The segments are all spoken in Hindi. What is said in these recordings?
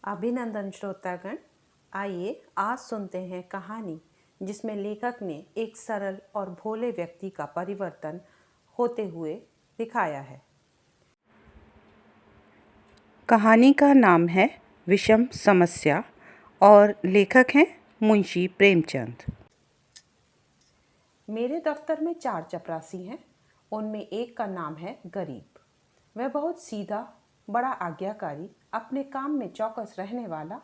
अभिनंदन श्रोतागण, आइए आज सुनते हैं कहानी जिसमें लेखक ने एक सरल और भोले व्यक्ति का परिवर्तन होते हुए दिखाया है। कहानी का नाम है विषम समस्या और लेखक हैं मुंशी प्रेमचंद। मेरे दफ्तर में 4 चपरासी हैं। उनमें एक का नाम है गरीब। वह बहुत सीधा, बड़ा आज्ञाकारी, अपने काम में चौकस रहने वाला,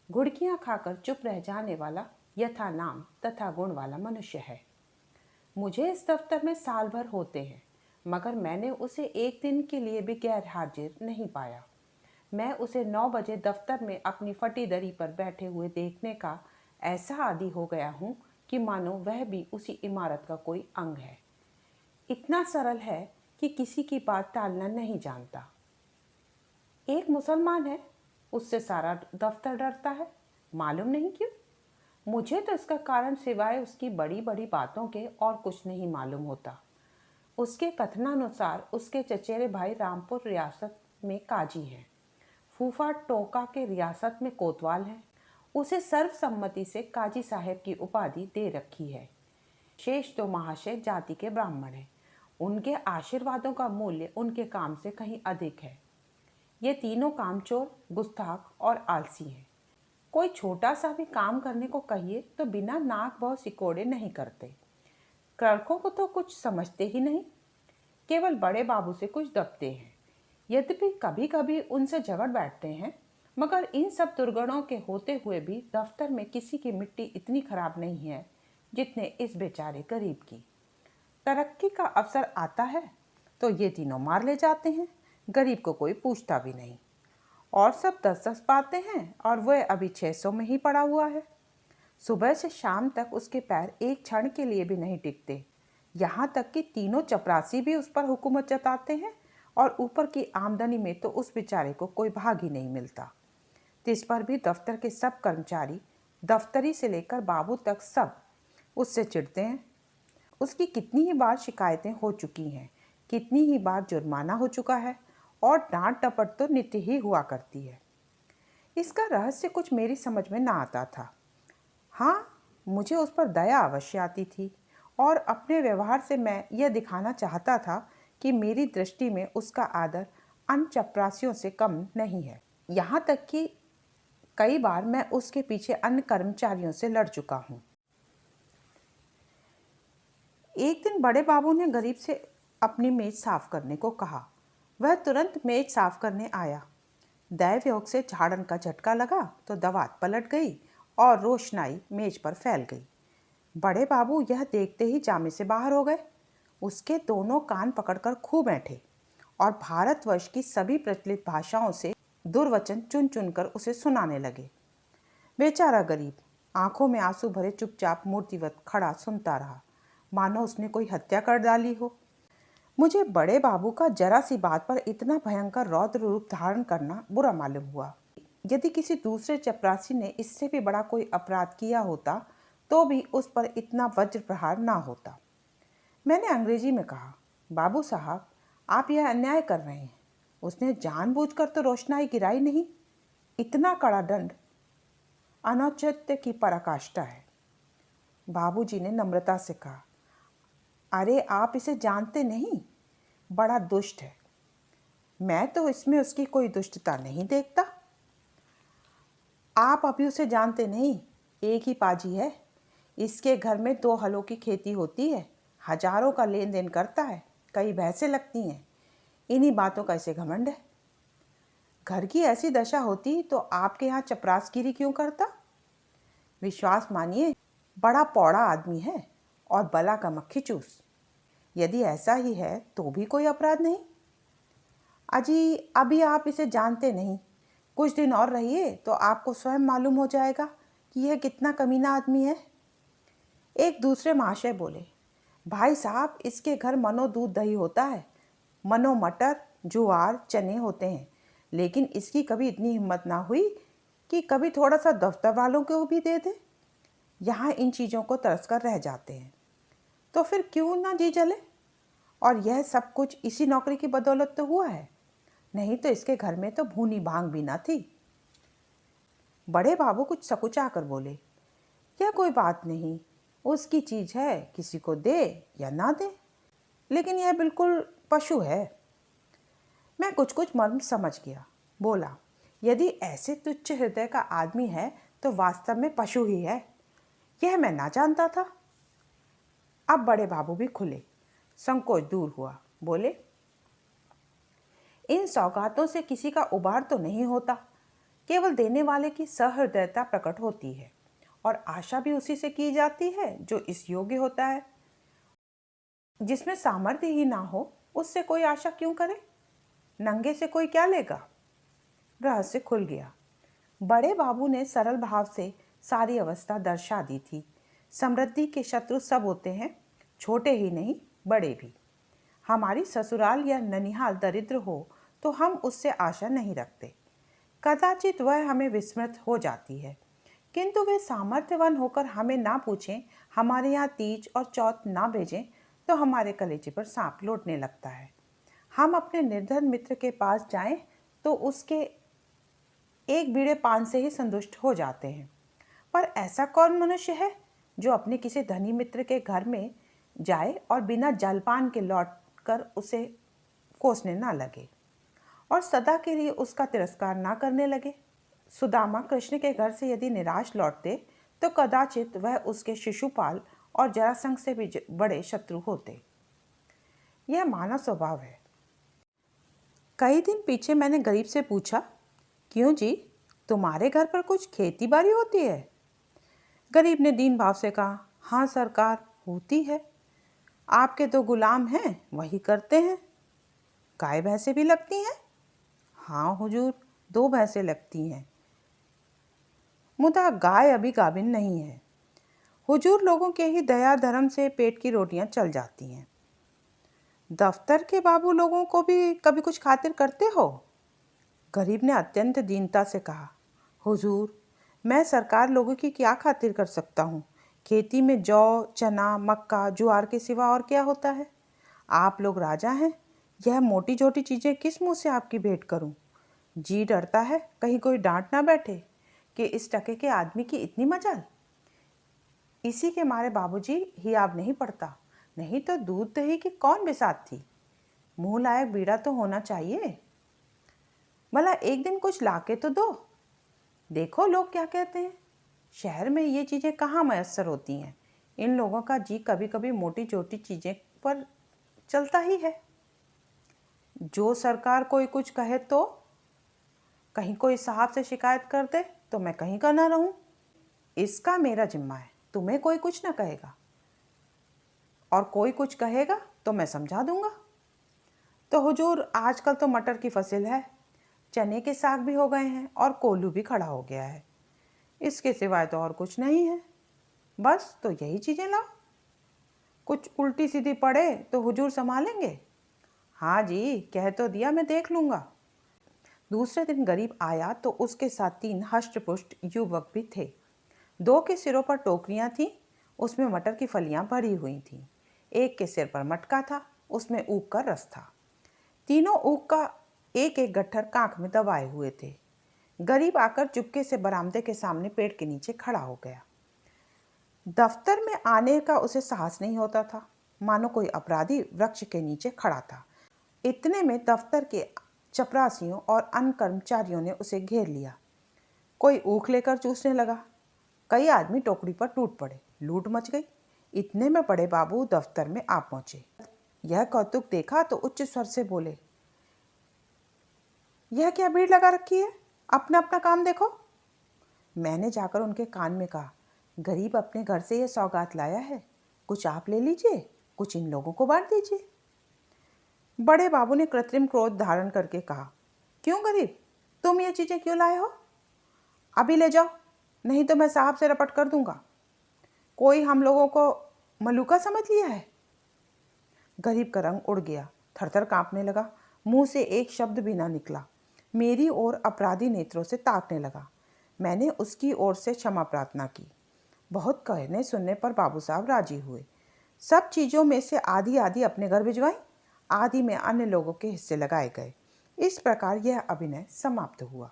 घुड़कियाँ खाकर चुप रह जाने वाला, यथा नाम तथा गुण वाला मनुष्य है। मुझे इस दफ्तर में साल भर होते हैं, मगर मैंने उसे एक दिन के लिए भी गैर हाजिर नहीं पाया। मैं उसे 9 बजे दफ्तर में अपनी फटी दरी पर बैठे हुए देखने का ऐसा आदी हो गया हूँ कि मानो वह भी उसी इमारत का कोई अंग है। इतना सरल है कि किसी की बात टालना नहीं जानता। एक मुसलमान है, उससे सारा दफ्तर डरता है, मालूम नहीं क्यों। मुझे तो इसका कारण सिवाय उसकी बड़ी बड़ी बातों के और कुछ नहीं मालूम होता। उसके कथनानुसार उसके चचेरे भाई रामपुर रियासत में काजी हैं, फूफा टोका के रियासत में कोतवाल हैं। उसे सर्वसम्मति से काजी साहब की उपाधि दे रखी है। शेष तो महाशय जाति के ब्राह्मण हैं। उनके आशीर्वादों का मूल्य उनके काम से कहीं अधिक है। ये तीनों कामचोर, गुस्ताख और आलसी हैं। कोई छोटा सा भी काम करने को कहिए तो बिना नाक भौं सिकोड़े नहीं करते। क्लर्कों को तो कुछ समझते ही नहीं, केवल बड़े बाबू से कुछ दबते हैं। यद्यपि कभी कभी उनसे झगड़ बैठते हैं, मगर इन सब दुर्गुणों के होते हुए भी दफ्तर में किसी की मिट्टी इतनी खराब नहीं है जितने इस बेचारे गरीब की। तरक्की का अवसर आता है तो ये तीनों मार ले जाते हैं, गरीब को कोई पूछता भी नहीं। और सब 10-10 पाते हैं और वह अभी 600 में ही पड़ा हुआ है। सुबह से शाम तक उसके पैर एक क्षण के लिए भी नहीं टिकते। यहाँ तक कि तीनों चपरासी भी उस पर हुकूमत जताते हैं और ऊपर की आमदनी में तो उस बेचारे को कोई भाग ही नहीं मिलता। इस पर भी दफ्तर के सब कर्मचारी, दफ्तरी से लेकर बाबू तक, सब उससे चिढ़ते हैं। उसकी कितनी ही बार शिकायतें हो चुकी हैं, कितनी ही बार जुर्माना हो चुका है और डांट डपट तो नित्य ही हुआ करती है। इसका रहस्य कुछ मेरी समझ में ना आता था। हाँ, मुझे उस पर दया अवश्य आती थी और अपने व्यवहार से मैं यह दिखाना चाहता था कि मेरी दृष्टि में उसका आदर अन्य चपरासियों से कम नहीं है। यहाँ तक कि कई बार मैं उसके पीछे अन्य कर्मचारियों से लड़ चुका हूँ। एक दिन बड़े बाबू ने गरीब से अपनी मेज साफ करने को कहा। वह तुरंत मेज साफ करने आया। दैवयोग से झाड़न का झटका लगा तो दवात पलट गई और रोशनाई मेज पर फैल गई। बड़े बाबू यह देखते ही जामे से बाहर हो गए। उसके दोनों कान पकड़कर खूब ऐंठे और भारतवर्ष की सभी प्रचलित भाषाओं से दुर्वचन चुन चुनकर उसे सुनाने लगे। बेचारा गरीब आंखों में आंसू भरे चुपचाप मूर्तिवत खड़ा सुनता रहा, मानो उसने कोई हत्या कर डाली हो। मुझे बड़े बाबू का जरा सी बात पर इतना भयंकर रौद्र रूप धारण करना बुरा मालूम हुआ। यदि किसी दूसरे चपरासी ने इससे भी बड़ा कोई अपराध किया होता तो भी उस पर इतना वज्र प्रहार ना होता। मैंने अंग्रेजी में कहा, बाबू साहब, आप यह अन्याय कर रहे हैं। उसने जानबूझकर तो रोशनाई गिराई नहीं। इतना कड़ा दंड अनौचित्य की पराकाष्ठा है। बाबूजी ने नम्रता से कहा, अरे आप इसे जानते नहीं, बड़ा दुष्ट है। मैं तो इसमें उसकी कोई दुष्टता नहीं देखता। आप अभी उसे जानते नहीं, एक ही पाजी है। इसके घर में 2 हलों की खेती होती है, हजारों का लेन देन करता है, कई भैंसें लगती हैं। इन्हीं बातों का इसे घमंड है। घर की ऐसी दशा होती तो आपके यहाँ चपरासगिरी क्यों करता? विश्वास मानिए, बड़ा पौड़ा आदमी है और बला का मक्खी चूस। यदि ऐसा ही है तो भी कोई अपराध नहीं। अजी, अभी आप इसे जानते नहीं, कुछ दिन और रहिए तो आपको स्वयं मालूम हो जाएगा कि यह कितना कमीना आदमी है। एक दूसरे महाशय बोले, भाई साहब, इसके घर मनो दूध दही होता है, मनो मटर ज्वार चने होते हैं, लेकिन इसकी कभी इतनी हिम्मत ना हुई कि कभी थोड़ा सा दफ्तर वालों को भी दे दे। यहाँ इन चीज़ों को तरस कर रह जाते हैं, तो फिर क्यों ना जी जले। और यह सब कुछ इसी नौकरी की बदौलत तो हुआ है, नहीं तो इसके घर में तो भूनी भांग भी ना थी। बड़े बाबू कुछ सकुचा कर बोले, यह कोई बात नहीं, उसकी चीज़ है, किसी को दे या ना दे, लेकिन यह बिल्कुल पशु है। मैं कुछ कुछ मर्म समझ गया। बोला, यदि ऐसे तुच्छ हृदय का आदमी है तो वास्तव में पशु ही है। यह मैं ना जानता था। अब बड़े बाबू भी खुले, संकोच दूर हुआ। बोले, इन सौगातों से किसी का उबार तो नहीं होता, केवल देने वाले की सहृदयता प्रकट होती है, और आशा भी उसी से की जाती है जो इस योग्य होता है। जिसमें सामर्थ्य ही ना हो उससे कोई आशा क्यों करे? नंगे से कोई क्या लेगा? रहस्य खुल गया। बड़े बाबू ने सरल भाव से सारी अवस्था दर्शा दी थी। समृद्धि के शत्रु सब होते हैं, छोटे ही नहीं बड़े भी। हमारी ससुराल या ननिहाल दरिद्र हो तो हम उससे आशा नहीं रखते। कदाचित वह हमें विस्मृत हो जाती है, किंतु वे सामर्थ्यवान होकर हमें ना पूछें, हमारे यहाँ तीज और चौथ ना भेजें तो हमारे कलेजे पर सांप लौटने लगता है। हम अपने निर्धन मित्र के पास जाएं तो उसके एक बीड़े पान से ही संतुष्ट हो जाते हैं। पर ऐसा कौन मनुष्य है जो अपने किसी धनी मित्र के घर में जाए और बिना जलपान के लौट कर उसे कोसने ना लगे और सदा के लिए उसका तिरस्कार ना करने लगे? सुदामा कृष्ण के घर से यदि निराश लौटते तो कदाचित वह उसके शिशुपाल और जरासंध से भी बड़े शत्रु होते। यह मानव स्वभाव है। कई दिन पीछे मैंने गरीब से पूछा, क्यों जी, तुम्हारे घर पर कुछ खेती बाड़ी होती है? गरीब ने दीन भाव से कहा, हाँ सरकार, होती है। आपके दो गुलाम हैं, वही करते हैं। गाय भैंसें भी लगती हैं? हाँ हुजूर, 2 भैंसें लगती हैं, मुदा गाय अभी गाभिन नहीं है। हुजूर, लोगों के ही दया धर्म से पेट की रोटियां चल जाती हैं। दफ्तर के बाबू लोगों को भी कभी कुछ खातिर करते हो? गरीब ने अत्यंत दीनता से कहा, हुजूर, मैं सरकार लोगों की क्या खातिर कर सकता हूँ? खेती में जौ, चना, मक्का, ज्वार के सिवा और क्या होता है? आप लोग राजा हैं, यह मोटी छोटी चीज़ें किस मुँह से आपकी भेंट करूँ? जी डरता है कहीं कोई डांट ना बैठे कि इस टके के आदमी की इतनी मजाल। इसी के मारे बाबूजी हियाब नहीं पड़ता, नहीं तो दूध दही की कौन बिसात थी। मुंह लायक बीड़ा तो होना चाहिए। भला एक दिन कुछ लाके तो दो। देखो लोग क्या कहते हैं। शहर में ये चीज़ें कहाँ मयस्सर होती हैं। इन लोगों का जी कभी कभी मोटी छोटी चीज़ें पर चलता ही है। जो सरकार कोई कुछ कहे तो कहीं कोई साहब से शिकायत कर दे तो मैं कहीं का ना रहूं। इसका मेरा जिम्मा है, तुम्हें कोई कुछ ना कहेगा, और कोई कुछ कहेगा तो मैं समझा दूंगा। तो हुजूर, आजकल तो मटर की फसल है, चने के साग भी हो गए हैं और कोल्हू भी खड़ा हो गया है। इसके सिवाय तो और कुछ नहीं है। बस तो यही चीज़ें लाओ। कुछ उल्टी सीधी पड़े तो हुजूर संभालेंगे? हाँ जी, कह तो दिया, मैं देख लूँगा। दूसरे दिन गरीब आया तो उसके साथ 3 हष्ट-पुष्ट युवक भी थे। 2 के सिरों पर टोकरियां थीं, उसमें मटर की फलियां भरी हुई थीं। एक के सिर पर मटका था, उसमें ऊख का रस था। तीनों ऊख का एक एक गट्ठर कांख में दबाए हुए थे। गरीब आकर चुपके से बरामदे के सामने पेड़ के नीचे खड़ा हो गया। दफ्तर में आने का उसे साहस नहीं होता था, मानो कोई अपराधी वृक्ष के नीचे खड़ा था। इतने में दफ्तर के चपरासियों और अन्य कर्मचारियों ने उसे घेर लिया। कोई ऊख लेकर चूसने लगा। कई आदमी टोकरी पर टूट पड़े, लूट मच गई। इतने में बड़े बाबू दफ्तर में आ पहुंचे। यह कौतुक देखा तो उच्च स्वर से बोले, यह क्या भीड़ लगा रखी है, अपना अपना काम देखो। मैंने जाकर उनके कान में कहा, गरीब अपने घर से यह सौगात लाया है, कुछ आप ले लीजिए, कुछ इन लोगों को बांट दीजिए। बड़े बाबू ने कृत्रिम क्रोध धारण करके कहा, क्यों गरीब, तुम ये चीजें क्यों लाए हो? अभी ले जाओ, नहीं तो मैं साहब से रपट कर दूंगा। कोई हम लोगों को मलूका समझ लिया है? गरीब का रंग उड़ गया, थरथर कांपने लगा, मुंह से एक शब्द भी ना निकला। मेरी ओर अपराधी नेत्रों से ताकने लगा। मैंने उसकी ओर से क्षमा प्रार्थना की। बहुत कहने सुनने पर बाबू साहब राजी हुए। सब चीज़ों में से आधी आधी अपने घर भिजवाई, आधी में अन्य लोगों के हिस्से लगाए गए। इस प्रकार यह अभिनय समाप्त हुआ।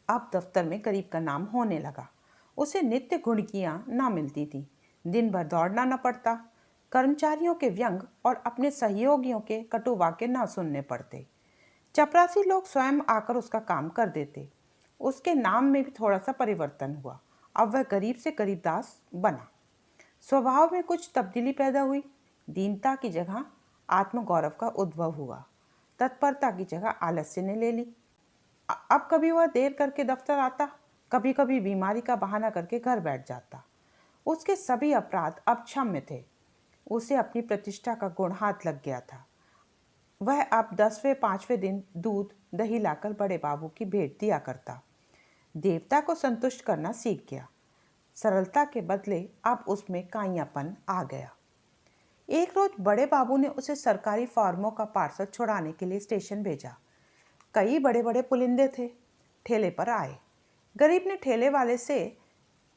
अब दफ्तर में गरीब का नाम होने लगा। उसे नित्य घुड़कियां ना मिलती थी, दिन भर दौड़ना न पड़ता, कर्मचारियों के व्यंग और अपने सहयोगियों के कटु वाक्य न सुनने पड़ते। चपरासी लोग स्वयं आकर उसका काम कर देते। उसके नाम में भी थोड़ा सा परिवर्तन हुआ। अब वह गरीब से गरीबदास बना। स्वभाव में कुछ तब्दीली पैदा हुई। दीनता की जगह आत्मगौरव का उद्भव हुआ। तत्परता की जगह आलस्य ने ले ली। अब कभी वह देर करके दफ्तर आता, कभी कभी बीमारी का बहाना करके घर बैठ जाता। उसके सभी अपराध अब क्षम्य थे। उसे अपनी प्रतिष्ठा का गुण हाथ लग गया था। वह अब 10वें 5वें दिन दूध दही लाकर बड़े बाबू की भेंट दिया करता। देवता को संतुष्ट करना सीख गया। सरलता के बदले अब उसमें काइयापन आ गया। एक रोज बड़े बाबू ने उसे सरकारी फॉर्मों का पार्सल छुड़ाने के लिए स्टेशन भेजा। कई बड़े बड़े पुलिंदे थे, ठेले पर आए। गरीब ने ठेले वाले से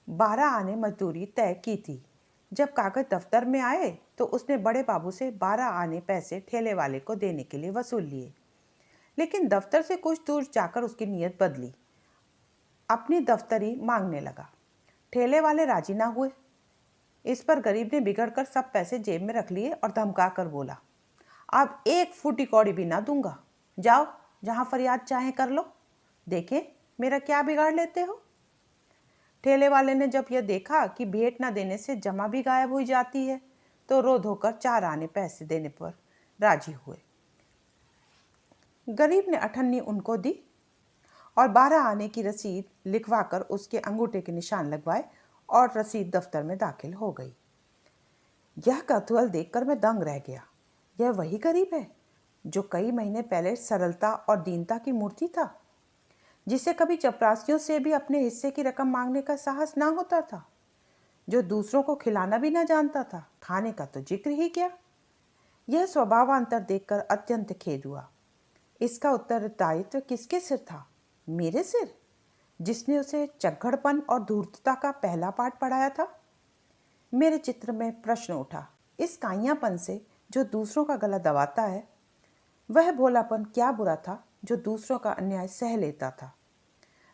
12 आने मजदूरी तय की थी। जब कागज दफ्तर में आए तो उसने बड़े बाबू से 12 आने पैसे ठेले वाले को देने के लिए वसूल लिए। लेकिन दफ्तर से कुछ दूर जाकर उसकी नीयत बदली। अपनी दफ्तरी मांगने लगा। ठेले वाले राजी ना हुए। इस पर गरीब ने बिगड़कर सब पैसे जेब में रख लिए और धमका कर बोला, अब 1 फूटी कौड़ी भी ना दूंगा। जाओ, जहां फरियाद चाहे कर लो। देखें मेरा क्या बिगाड़ लेते हो। ठेले वाले ने जब यह देखा कि भेंट न देने से जमा भी गायब हो जाती है, तो रो धोकर 4 आने पैसे देने पर राजी हुए। गरीब ने अठन्नी उनको दी और 12 आने की रसीद लिखवाकर उसके अंगूठे के निशान लगवाए और रसीद दफ्तर में दाखिल हो गई। यह कौतूहल देखकर मैं दंग रह गया। यह वही गरीब है जो कई महीने पहले सरलता और दीनता की मूर्ति था, जिसे कभी चपरासियों से भी अपने हिस्से की रकम मांगने का साहस ना होता था, जो दूसरों को खिलाना भी ना जानता था, खाने का तो जिक्र ही क्या। यह स्वभावांतर देखकर अत्यंत खेद हुआ। इसका उत्तरदायित्व किसके सिर था? मेरे सिर, जिसने उसे चक्कड़पन और धूर्तता का पहला पाठ पढ़ाया था। मेरे चित्र में प्रश्न उठा, इस काइयापन से जो दूसरों का गला दबाता है, वह भोलापन क्या बुरा था जो दूसरों का अन्याय सह लेता था।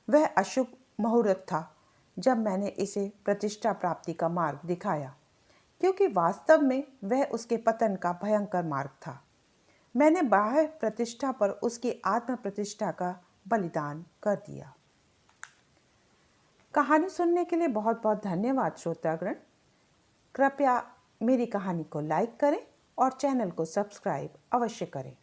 वह अशुभ मुहूर्त था जब मैंने इसे प्रतिष्ठा प्राप्ति का मार्ग दिखाया, क्योंकि वास्तव में वह उसके पतन का भयंकर मार्ग था। मैंने बाह्य प्रतिष्ठा पर उसकी आत्म प्रतिष्ठा का बलिदान कर दिया। कहानी सुनने के लिए बहुत बहुत धन्यवाद श्रोतागण। कृपया मेरी कहानी को लाइक करें और चैनल को सब्सक्राइब अवश्य करें।